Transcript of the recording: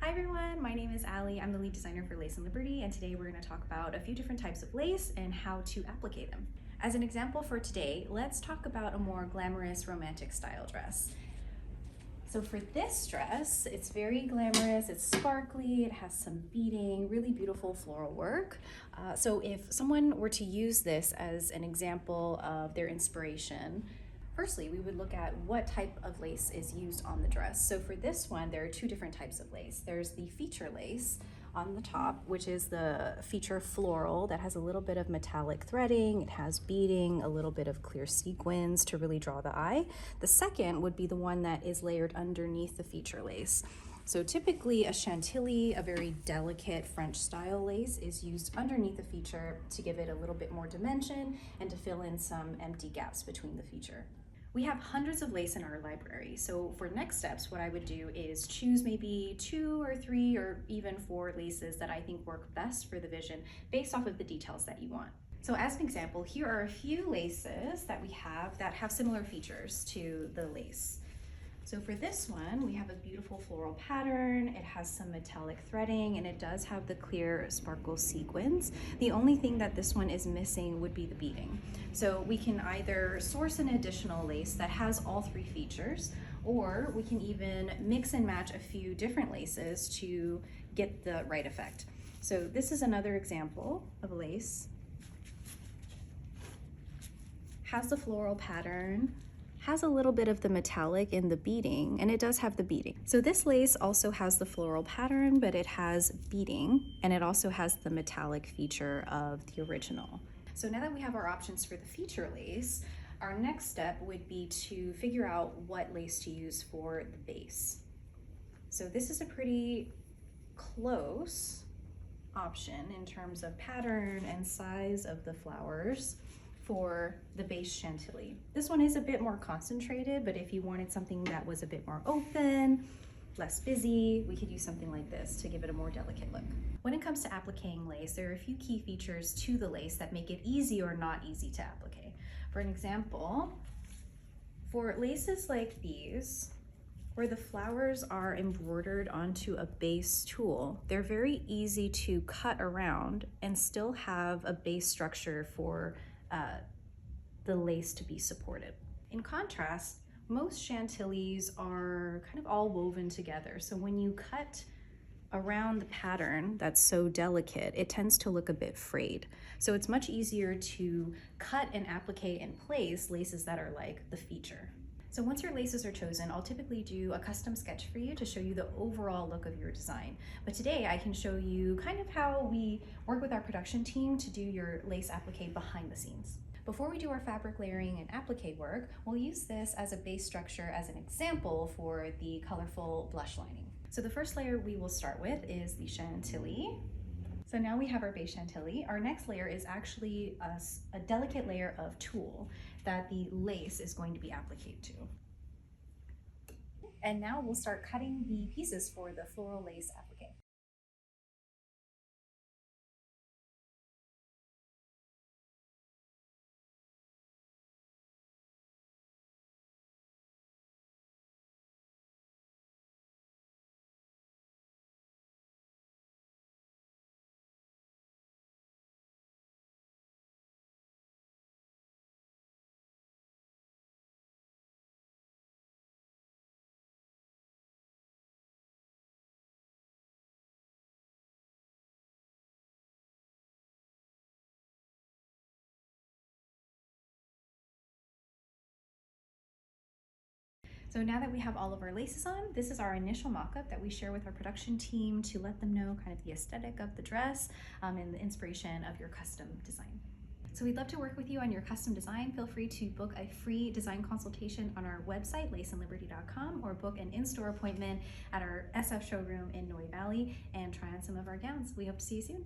Hi everyone, my name is Allie. I'm the lead designer for Lace and Liberty, and today we're going to talk about a few different types of lace and how to applique them. As an example for today, let's talk about a more glamorous romantic style dress. So for this dress, it's very glamorous, it's sparkly, it has some beading, really beautiful floral work. So if someone were to use this as an example of their inspiration, firstly, we would look at what type of lace is used on the dress. So for this one, there are two different types of lace. There's the feature lace on the top, which is the feature floral that has a little bit of metallic threading, it has beading, a little bit of clear sequins to really draw the eye. The second would be the one that is layered underneath the feature lace. So typically a chantilly, a very delicate French style lace, is used underneath the feature to give it a little bit more dimension and to fill in some empty gaps between the feature. We have hundreds of lace in our library, so for next steps, what I would do is choose maybe 2 or 3 or even 4 laces that I think work best for the vision based off of the details that you want. So as an example, here are a few laces that we have that have similar features to the lace. So for this one, we have a beautiful floral pattern. It has some metallic threading and it does have the clear sparkle sequins. The only thing that this one is missing would be the beading. So we can either source an additional lace that has all 3 features, or we can even mix and match a few different laces to get the right effect. So this is another example of a lace. Has the floral pattern, has a little bit of the metallic in the beading, and it does have the beading. So this lace also has the floral pattern, but it has beading, and it also has the metallic feature of the original. So now that we have our options for the feature lace, our next step would be to figure out what lace to use for the base. So this is a pretty close option in terms of pattern and size of the flowers for the base chantilly. This one is a bit more concentrated, but if you wanted something that was a bit more open, less busy, we could use something like this to give it a more delicate look. When it comes to appliquing lace, there are a few key features to the lace that make it easy or not easy to applique. For an example, for laces like these, where the flowers are embroidered onto a base tulle, they're very easy to cut around and still have a base structure for the lace to be supported. In contrast, most chantillies are kind of all woven together. So when you cut around the pattern that's so delicate, it tends to look a bit frayed. So it's much easier to cut and applique in place laces that are like the feature. So once your laces are chosen, I'll typically do a custom sketch for you to show you the overall look of your design. But today I can show you kind of how we work with our production team to do your lace applique behind the scenes. Before we do our fabric layering and applique work, we'll use this as a base structure as an example for the colorful blush lining. So the first layer we will start with is the chantilly. So now we have our base chantilly. Our next layer is actually a delicate layer of tulle that the lace is going to be appliqued to. And now we'll start cutting the pieces for the floral lace applique. So now that we have all of our laces on, this is our initial mock-up that we share with our production team to let them know kind of the aesthetic of the dress and the inspiration of your custom design. So we'd love to work with you on your custom design. Feel free to book a free design consultation on our website, laceandliberty.com, or book an in-store appointment at our SF showroom in Noe Valley and try on some of our gowns. We hope to see you soon.